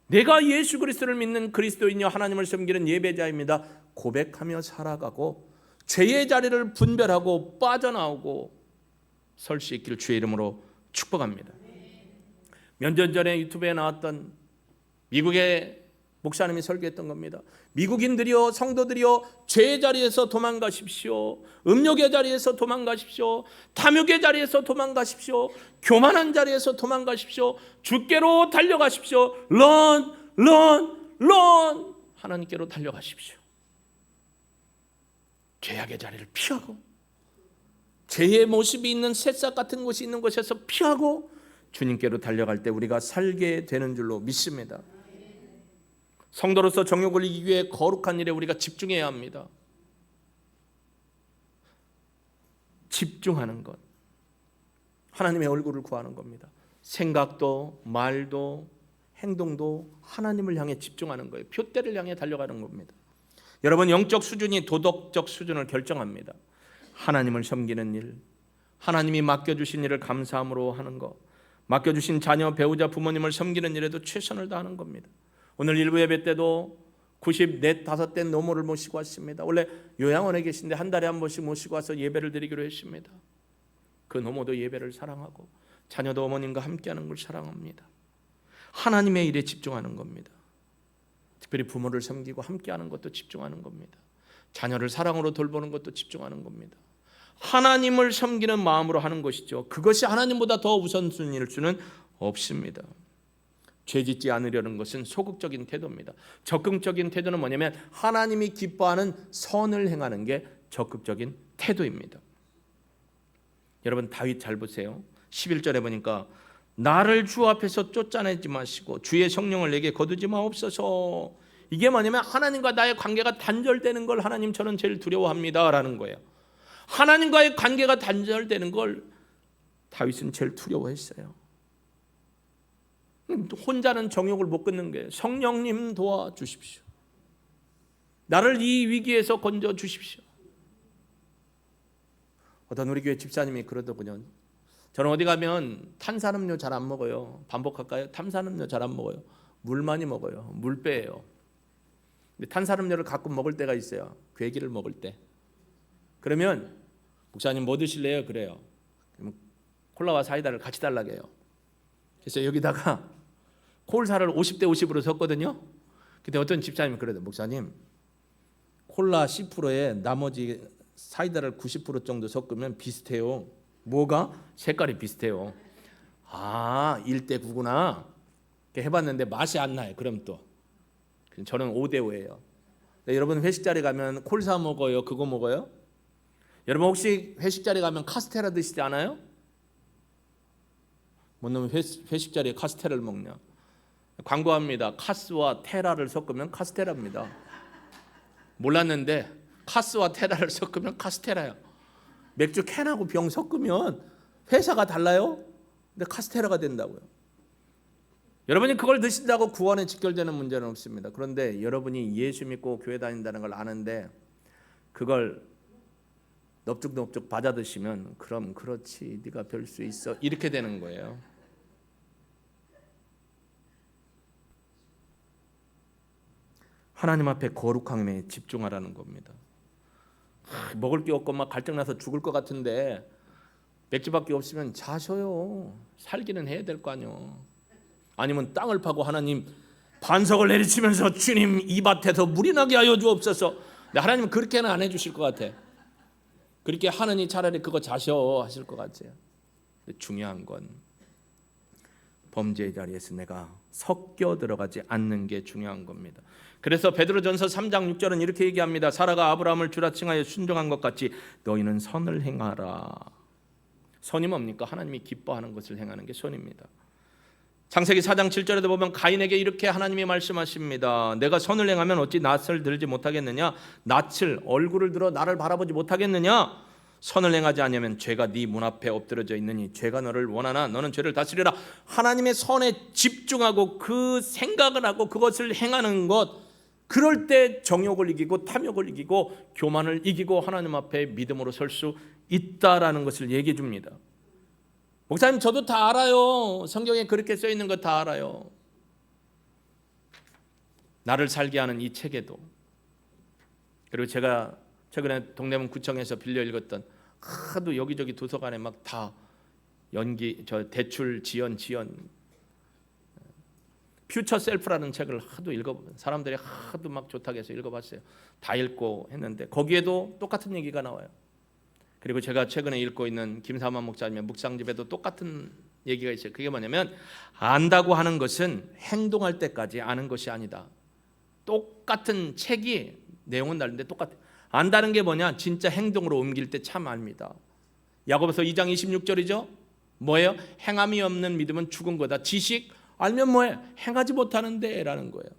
Speaker 1: 내가 예수 그리스도를 믿는 그리스도인이여 하나님을 섬기는 예배자입니다 고백하며 살아가고 죄의 자리를 분별하고 빠져나오고 설 수 있기를 주의 이름으로 축복합니다. 몇 년 전에 유튜브에 나왔던 미국의 목사님이 설교했던 겁니다. 미국인들이여, 성도들이여, 죄의 자리에서 도망가십시오. 음욕의 자리에서 도망가십시오. 탐욕의 자리에서 도망가십시오. 교만한 자리에서 도망가십시오. 주께로 달려가십시오. 런 하나님께로 달려가십시오. 죄악의 자리를 피하고 죄의 모습이 있는 새싹 같은 곳이 있는 곳에서 피하고 주님께로 달려갈 때 우리가 살게 되는 줄로 믿습니다. 성도로서 정욕을 이기기 위해 거룩한 일에 우리가 집중해야 합니다. 집중하는 것, 하나님의 얼굴을 구하는 겁니다. 생각도 말도 행동도 하나님을 향해 집중하는 거예요. 표대를 향해 달려가는 겁니다. 여러분, 영적 수준이 도덕적 수준을 결정합니다. 하나님을 섬기는 일, 하나님이 맡겨주신 일을 감사함으로 하는 것, 맡겨주신 자녀, 배우자, 부모님을 섬기는 일에도 최선을 다하는 겁니다. 오늘 일부 예배 때도 94된 노모를 모시고 왔습니다. 원래 요양원에 계신데 한 달에 한 번씩 모시고 와서 예배를 드리기로 했습니다. 그 노모도 예배를 사랑하고 자녀도 어머님과 함께하는 걸 사랑합니다. 하나님의 일에 집중하는 겁니다. 특별히 부모를 섬기고 함께하는 것도 집중하는 겁니다. 자녀를 사랑으로 돌보는 것도 집중하는 겁니다. 하나님을 섬기는 마음으로 하는 것이죠. 그것이 하나님보다 더 우선순위일 수는 없습니다. 죄짓지 않으려는 것은 소극적인 태도입니다. 적극적인 태도는 뭐냐면 하나님이 기뻐하는 선을 행하는 게 적극적인 태도입니다. 여러분, 다윗 잘 보세요. 11절에 보니까 나를 주 앞에서 쫓아내지 마시고 주의 성령을 내게 거두지 마옵소서. 이게 뭐냐면 하나님과 나의 관계가 단절되는 걸 하나님 저는 제일 두려워합니다 라는 거예요. 하나님과의 관계가 단절되는 걸 다윗은 제일 두려워했어요. 혼자는 정욕을 못 끊는 게 성령님 도와주십시오. 나를 이 위기에서 건져 주십시오. 어떤 우리 교회 집사님이 그러더군요. 저는 어디 가면 탄산음료 잘 안 먹어요. 반복할까요? 탄산음료 잘 안 먹어요. 물 많이 먹어요. 물배예요. 근데 탄산음료를 가끔 먹을 때가 있어요. 괴기를 먹을 때. 그러면 목사님 뭐 드실래요? 그래요. 그러면 콜라와 사이다를 같이 달라고 해요. 그래서 여기다가 콜사를 50대 50으로 섞거든요. 근데 어떤 집사님이 그래요. 목사님, 콜라 10%에 나머지 사이다를 90% 정도 섞으면 비슷해요. 뭐가? 색깔이 비슷해요. 아, 1대 9구나. 해봤는데 맛이 안 나요. 그럼 또 저는 5대 5예요. 여러분 회식 자리 가면 콜사 먹어요? 그거 먹어요? 여러분 혹시 회식 자리 가면 카스테라 드시지 않아요? 뭔 놈이 회식 자리에 카스테라를 먹냐? 광고합니다. 카스와 테라를 섞으면 카스테라입니다. 몰랐는데 카스와 테라를 섞으면 카스테라요. 맥주 캔하고 병 섞으면 회사가 달라요? 근데 카스테라가 된다고요. 여러분이 그걸 드신다고 구원에 직결되는 문제는 없습니다. 그런데 여러분이 예수 믿고 교회 다닌다는 걸 아는데 그걸 넙죽넙죽 받아 드시면 그럼 그렇지, 네가 별 수 있어, 이렇게 되는 거예요. 하나님 앞에 거룩함에 집중하라는 겁니다. 먹을 게 없고 막 갈증나서 죽을 것 같은데 맥주밖에 없으면 자셔요. 살기는 해야 될 거 아니요. 아니면 땅을 파고 하나님 반석을 내리치면서 주님 이 밭에서 물이 나게 하여 주옵소서. 근데 하나님은 그렇게는 안 해주실 것 같아. 그렇게 하느니 차라리 그거 자셔 하실 것 같아요. 근데 중요한 건 범죄의 자리에서 내가 섞여 들어가지 않는 게 중요한 겁니다. 그래서 베드로전서 3장 6절은 이렇게 얘기합니다. 사라가 아브라함을 주라 칭하여 순종한 것 같이 너희는 선을 행하라. 선이 뭡니까? 하나님이 기뻐하는 것을 행하는 게 선입니다. 창세기 4장 7절에도 보면 가인에게 이렇게 하나님이 말씀하십니다. 내가 선을 행하면 어찌 낯을 들지 못하겠느냐? 낯을 얼굴을 들어 나를 바라보지 못하겠느냐? 선을 행하지 않으면 죄가 네 문 앞에 엎드러져 있느니 죄가 너를 원하나 너는 죄를 다스리라. 하나님의 선에 집중하고 그 생각을 하고 그것을 행하는 것, 그럴 때 정욕을 이기고 탐욕을 이기고 교만을 이기고 하나님 앞에 믿음으로 설 수 있다라는 것을 얘기해 줍니다. 목사님 저도 다 알아요. 성경에 그렇게 써 있는 거 다 알아요. 나를 살게 하는 이 책에도, 그리고 제가 최근에 동대문 구청에서 빌려 읽었던 하도 여기저기 도서관에 막 다 대출 지연 퓨처 셀프라는 책을 하도 읽어보면 사람들이 하도 막 좋다고 해서 읽어봤어요. 다 읽고 했는데 거기에도 똑같은 얘기가 나와요. 그리고 제가 최근에 읽고 있는 김사만 목사님의 묵상집에도 똑같은 얘기가 있어요. 그게 뭐냐면 안다고 하는 것은 행동할 때까지 아는 것이 아니다. 똑같은 책이 내용은 다른데 똑같아요. 안다는 게 뭐냐? 진짜 행동으로 옮길 때 참 압니다. 야고보서 2장 26절이죠. 뭐예요? 행함이 없는 믿음은 죽은 거다. 지식 알면 뭐예요? 행하지 못하는데 라는 거예요.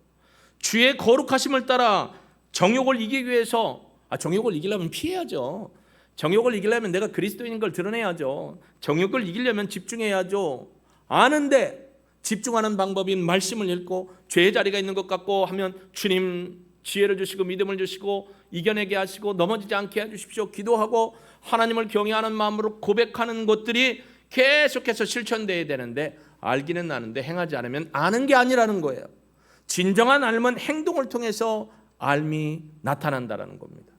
Speaker 1: 주의 거룩하심을 따라 정욕을 이기기 위해서, 정욕을 이기려면 피해야죠. 정욕을 이기려면 내가 그리스도인인 걸 드러내야죠. 정욕을 이기려면 집중해야죠. 아는데 집중하는 방법인 말씀을 읽고 죄의 자리가 있는 것 같고 하면 주님 지혜를 주시고 믿음을 주시고 이겨내게 하시고 넘어지지 않게 해주십시오. 기도하고 하나님을 경외하는 마음으로 고백하는 것들이 계속해서 실천돼야 되는데 알기는 아는데 행하지 않으면 아는 게 아니라는 거예요. 진정한 알면 행동을 통해서 알미 나타난다라는 겁니다.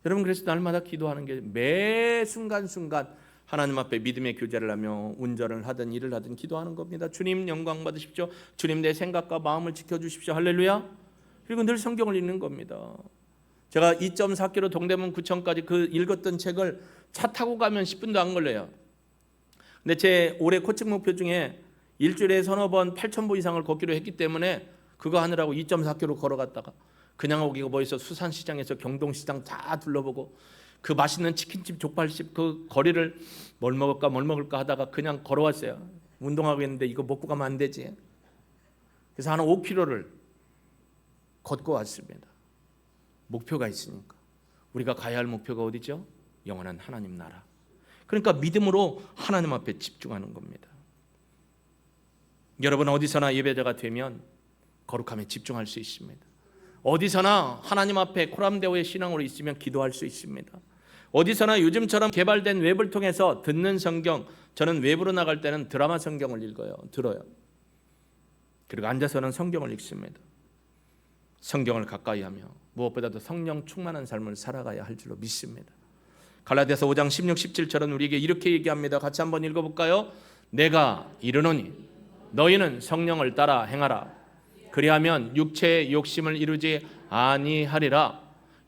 Speaker 1: 여러분, 그래서 날마다 기도하는 게 매 순간순간 하나님 앞에 믿음의 교제를 하며 운전을 하든 일을 하든 기도하는 겁니다. 주님 영광 받으십시오. 주님 내 생각과 마음을 지켜주십시오. 할렐루야. 그리고 늘 성경을 읽는 겁니다. 제가 2.4km 동대문 구청까지 그 읽었던 책을 차 타고 가면 10분도 안 걸려요. 근데 제 올해 코칭 목표 중에 일주일에 서너 번 8,000보 이상을 걷기로 했기 때문에 그거 하느라고 2.4km 걸어갔다가 그냥 오기가 뭐해서 수산시장에서 경동시장 다 둘러보고 그 맛있는 치킨집 족발집 그 거리를 뭘 먹을까 하다가 그냥 걸어왔어요. 운동하고 있는데 이거 먹고 가면 안 되지. 그래서 한 5km를 걷고 왔습니다. 목표가 있으니까. 우리가 가야 할 목표가 어디죠? 영원한 하나님 나라. 그러니까 믿음으로 하나님 앞에 집중하는 겁니다. 여러분 어디서나 예배자가 되면 거룩함에 집중할 수 있습니다. 어디서나 하나님 앞에 코람데오의 신앙으로 있으면 기도할 수 있습니다. 어디서나 요즘처럼 개발된 웹을 통해서 듣는 성경, 저는 웹으로 나갈 때는 드라마 성경을 들어요. 그리고 앉아서는 성경을 읽습니다. 성경을 가까이 하며 무엇보다도 성령 충만한 삶을 살아가야 할 줄로 믿습니다. 갈라디아서 5장 16, 17절은 우리에게 이렇게 얘기합니다. 같이 한번 읽어볼까요? 내가 이르노니 너희는 성령을 따라 행하라. 그리하면 육체의 욕심을 이루지 아니하리라.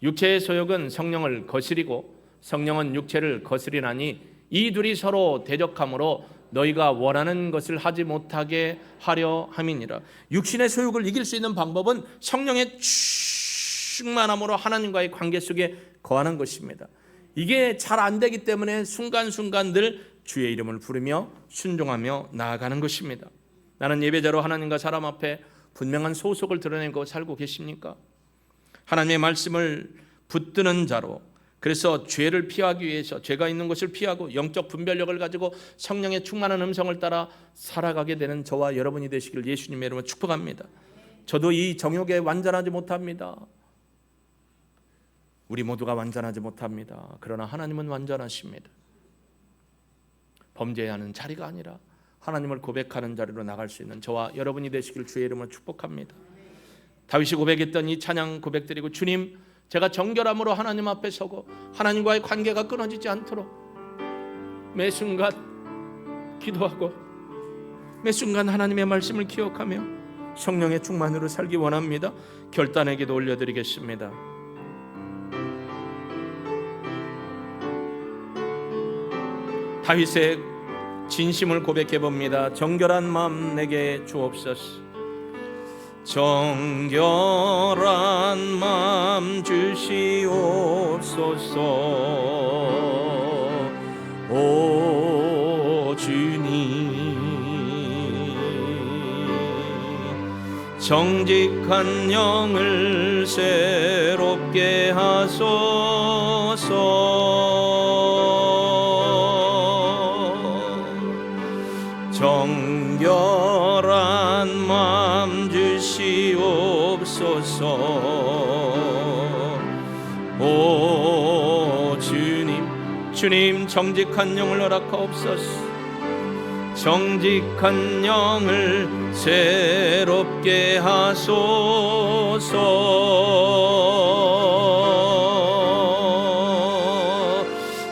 Speaker 1: 육체의 소욕은 성령을 거스리고 성령은 육체를 거스리나니 이 둘이 서로 대적하므로 너희가 원하는 것을 하지 못하게 하려 함이니라. 육신의 소욕을 이길 수 있는 방법은 성령의 충만함으로 하나님과의 관계 속에 거하는 것입니다. 이게 잘 안 되기 때문에 순간순간 늘 주의 이름을 부르며 순종하며 나아가는 것입니다. 나는 예배자로 하나님과 사람 앞에 분명한 소속을 드러내고 살고 계십니까? 하나님의 말씀을 붙드는 자로, 그래서 죄를 피하기 위해서 죄가 있는 것을 피하고 영적 분별력을 가지고 성령의 충만한 음성을 따라 살아가게 되는 저와 여러분이 되시길 예수님의 이름으로 축복합니다. 저도 이 정욕에 완전하지 못합니다. 우리 모두가 완전하지 못합니다. 그러나 하나님은 완전하십니다. 범죄하는 자리가 아니라 하나님을 고백하는 자리로 나갈 수 있는 저와 여러분이 되시길 주의 이름으로 축복합니다. 다윗이 고백했던 이 찬양 고백드리고, 주님 제가 정결함으로 하나님 앞에 서고 하나님과의 관계가 끊어지지 않도록 매 순간 기도하고 매 순간 하나님의 말씀을 기억하며 성령의 충만으로 살기 원합니다. 결단의 기도 올려드리겠습니다. 다윗의 진심을 고백해 봅니다. 정결한 마음 내게 주옵소서. 정결한 마음 주시옵소서. 오 주님, 정직한 영을 새롭게 하소서. 정결한 마음 주시옵소서. 오 주님 정직한 영을 허락하옵소서. 정직한 영을 새롭게 하소서.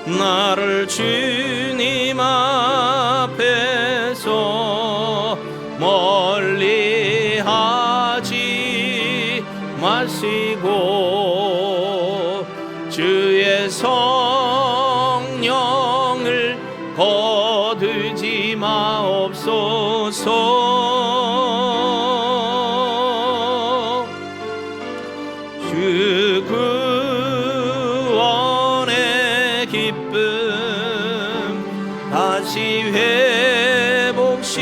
Speaker 1: 나를 주님 앞에서 멀리 하지 마시고 주의 성령을 거두지 마옵소서. 주 구원의 기쁨 다시 회복시키시.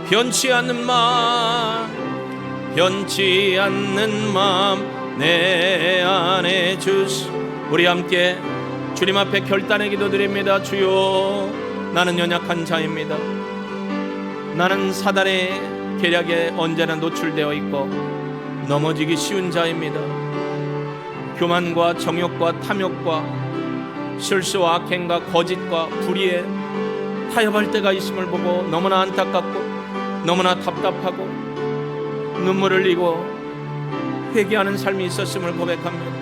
Speaker 1: 변치 않는 마음 내 안에 주시. 우리 함께 주님 앞에 결단의 기도 드립니다. 주여, 나는 연약한 자입니다. 나는 사단의 계략에 언제나 노출되어 있고 넘어지기 쉬운 자입니다. 교만과 정욕과 탐욕과 실수와 악행과 거짓과 불의에 타협할 때가 있음을 보고 너무나 안타깝고 너무나 답답하고 눈물을 흘리고 회개하는 삶이 있었음을 고백합니다.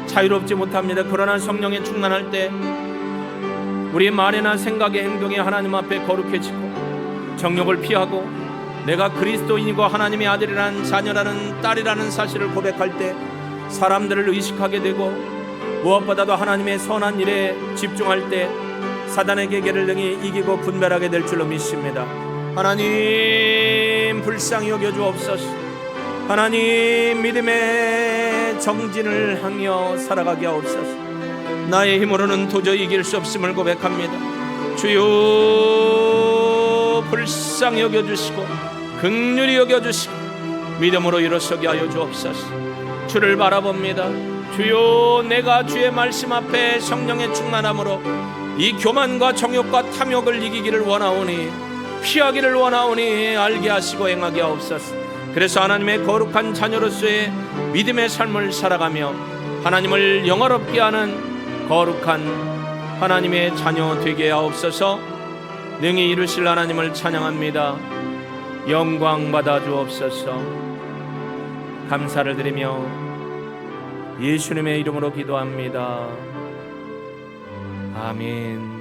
Speaker 1: 자유롭지 못합니다. 그러나 성령에 충만할 때 우리의 말이나 생각의 행동이 하나님 앞에 거룩해지고 정욕을 피하고 내가 그리스도인이고 하나님의 아들이라는 자녀라는 딸이라는 사실을 고백할 때 사람들을 의식하게 되고 무엇보다도 하나님의 선한 일에 집중할 때 사단의 계계를 능히 이기고 분별하게 될 줄로 믿습니다. 하나님 불쌍히 여겨주옵소서. 하나님 믿음의 정진을 향하여 살아가게 하옵소서. 나의 힘으로는 도저히 이길 수 없음을 고백합니다. 주여 불쌍히 여겨주시고 긍휼히 여겨주시고 믿음으로 일어서게 하여 주옵소서. 주를 바라봅니다. 주여, 내가 주의 말씀 앞에 성령의 충만함으로 이 교만과 정욕과 탐욕을 이기기를 원하오니 피하기를 원하오니 알게 하시고 행하게 하옵소서. 그래서 하나님의 거룩한 자녀로서의 믿음의 삶을 살아가며 하나님을 영화롭게 하는 거룩한 하나님의 자녀 되게 하옵소서. 능히 이루실 하나님을 찬양합니다. 영광 받아 주옵소서. 감사를 드리며 예수님의 이름으로 기도합니다. 아멘.